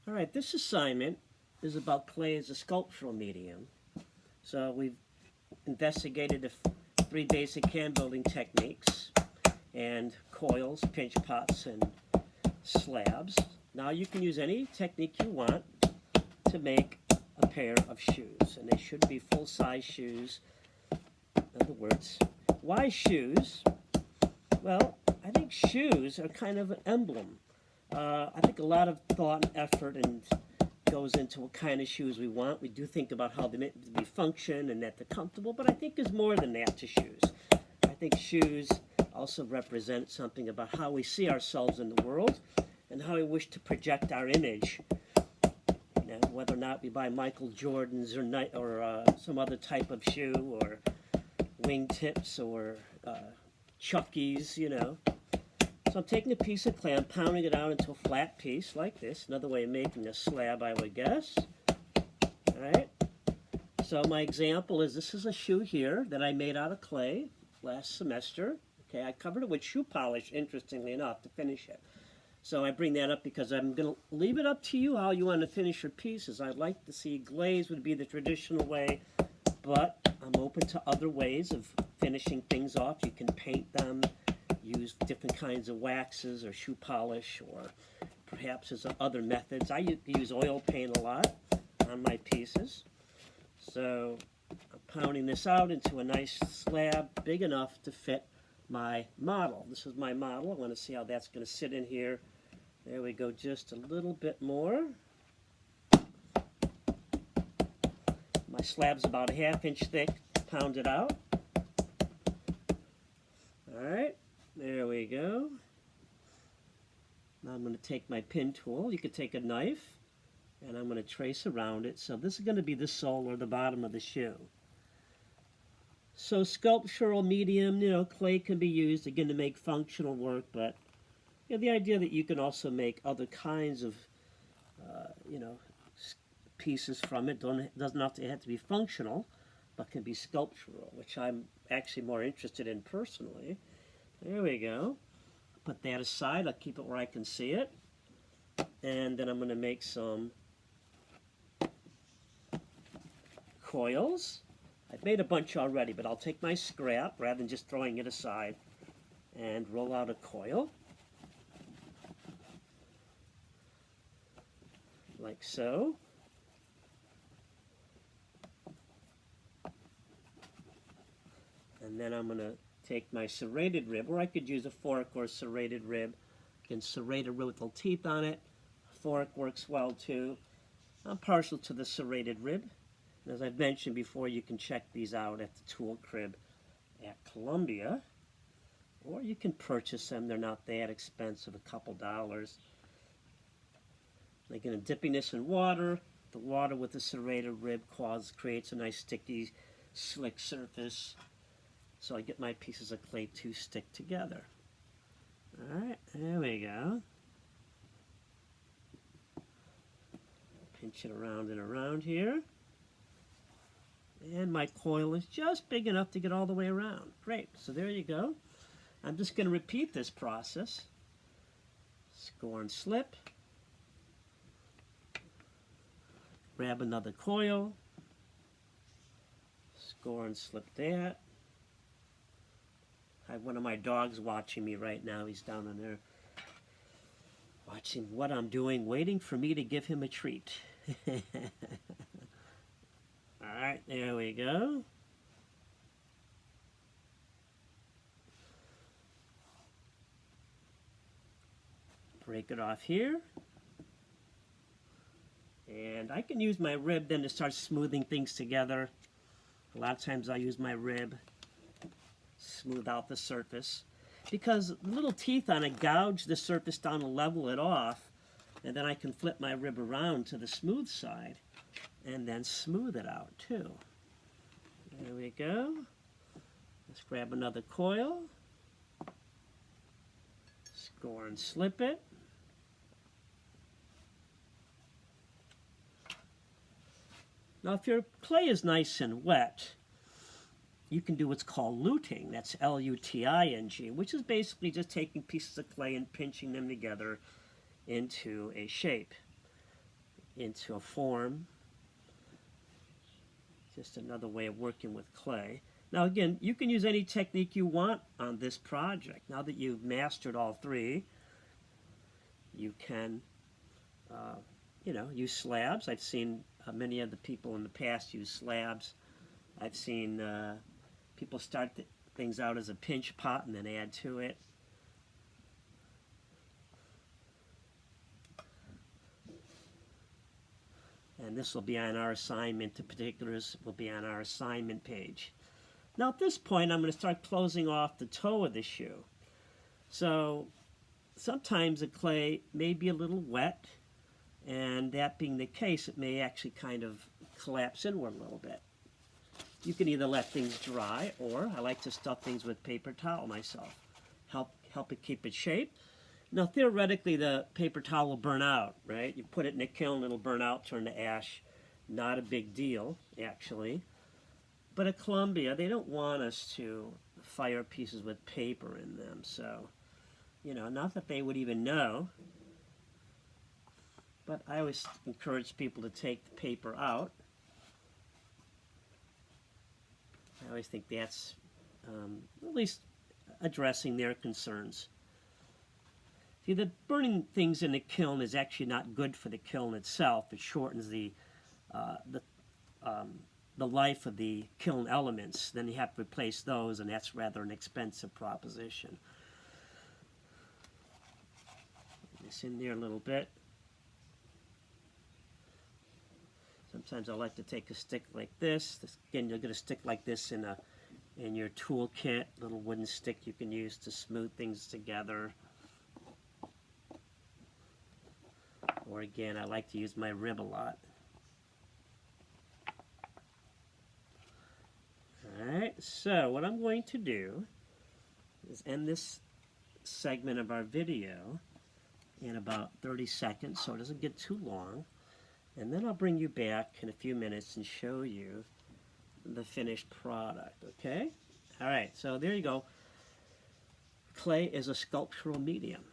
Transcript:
All right, this assignment is about clay as a sculptural medium. So we've investigated the three basic can building techniques and coils, pinch pots, and slabs. Now you can use any technique you want to make a pair of shoes, and they should be full-size shoes. In other words, why shoes? Well, I think shoes are kind of an emblem. I think a lot of thought and effort and goes into what kind of shoes we want. We do think about how they meant to be function and that they're comfortable, but I think there's more than that to shoes. I think shoes also represent something about how we see ourselves in the world and how we wish to project our image. You know, whether or not we buy Michael Jordans or some other type of shoe or wingtips or Chuckies, you know. So I'm taking a piece of clay, I'm pounding it out into a flat piece like this. Another way of making a slab, I would guess. Alright. So my example is, this is a shoe here that I made out of clay last semester. Okay, I covered it with shoe polish, interestingly enough, to finish it. So I bring that up because I'm going to leave it up to you how you want to finish your pieces. I'd like to see glaze would be the traditional way, but I'm open to other ways of finishing things off. You can paint them, use different kinds of waxes or shoe polish, or perhaps there's other methods. I use oil paint a lot on my pieces. So I'm pounding this out into a nice slab big enough to fit my model. This is my model. I want to see how that's going to sit in here. There we go, just a little bit more. My slab's about a ½ inch thick, pound it out. Alright, there we go. Now I'm going to take my pin tool. You could take a knife, and I'm going to trace around it. So this is going to be the sole or the bottom of the shoe. So sculptural medium, you know, clay can be used again to make functional work, but you know, the idea that you can also make other kinds of, you know, pieces from it doesn't have to be functional, but can be sculptural, which I'm actually more interested in personally. There we go. Put that aside. I'll keep it where I can see it, and then I'm going to make some coils. I've made a bunch already, but I'll take my scrap rather than just throwing it aside and roll out a coil like so. And then I'm going to take my serrated rib, or I could use a fork or a serrated rib. Again, serrated rib with little teeth on it. A fork works well too. I'm partial to the serrated rib. And as I've mentioned before, you can check these out at the tool crib at Columbia, or you can purchase them. They're not that expensive, a couple dollars. Again, dipping this in water. The water with the serrated rib creates a nice sticky, slick surface. So I get my pieces of clay to stick together. Alright, there we go. Pinch it around and around here. And my coil is just big enough to get all the way around. Great, so there you go. I'm just going to repeat this process. Score and slip. Grab another coil. Score and slip that. I have one of my dogs watching me right now. He's down in there watching what I'm doing, waiting for me to give him a treat. Alright, there we go. Break it off here. And I can use my rib then to start smoothing things together. A lot of times I use my rib, smooth out the surface, because the little teeth on it gouge the surface down and level it off, and then I can flip my rib around to the smooth side and then smooth it out too. There we go. Let's grab another coil, score and slip it. Now if your clay is nice and wet, you can do what's called luting. That's L-U-T-I-N-G, which is basically just taking pieces of clay and pinching them together into a shape. into a form. Just another way of working with clay. Now again, you can use any technique you want on this project. Now that you've mastered all three, you can use slabs. I've seen many of the people in the past use slabs. I've seen people start things out as a pinch pot and then add to it. And this will be on our assignment. The particulars will be on our assignment page. Now at this point, I'm going to start closing off the toe of the shoe. So sometimes the clay may be a little wet, and that being the case, it may actually kind of collapse inward a little bit. You can either let things dry, or I like to stuff things with paper towel myself. Help it keep its shape. Now theoretically, the paper towel will burn out, right? You put it in a kiln, it'll burn out, turn to ash. Not a big deal, actually. But at Columbia, they don't want us to fire pieces with paper in them, so, not that they would even know. But I always encourage people to take the paper out. I always think that's at least addressing their concerns. See, the burning things in the kiln is actually not good for the kiln itself. It shortens the life of the kiln elements. Then you have to replace those, and that's rather an expensive proposition. Put this in there a little bit. Sometimes I like to take a stick like this. Again, you'll get a stick like this in your tool kit, little wooden stick you can use to smooth things together. Or again, I like to use my rib a lot. Alright, so what I'm going to do is end this segment of our video in about 30 seconds so it doesn't get too long. And then I'll bring you back in a few minutes and show you the finished product, okay? Alright, so there you go. Clay is a sculptural medium.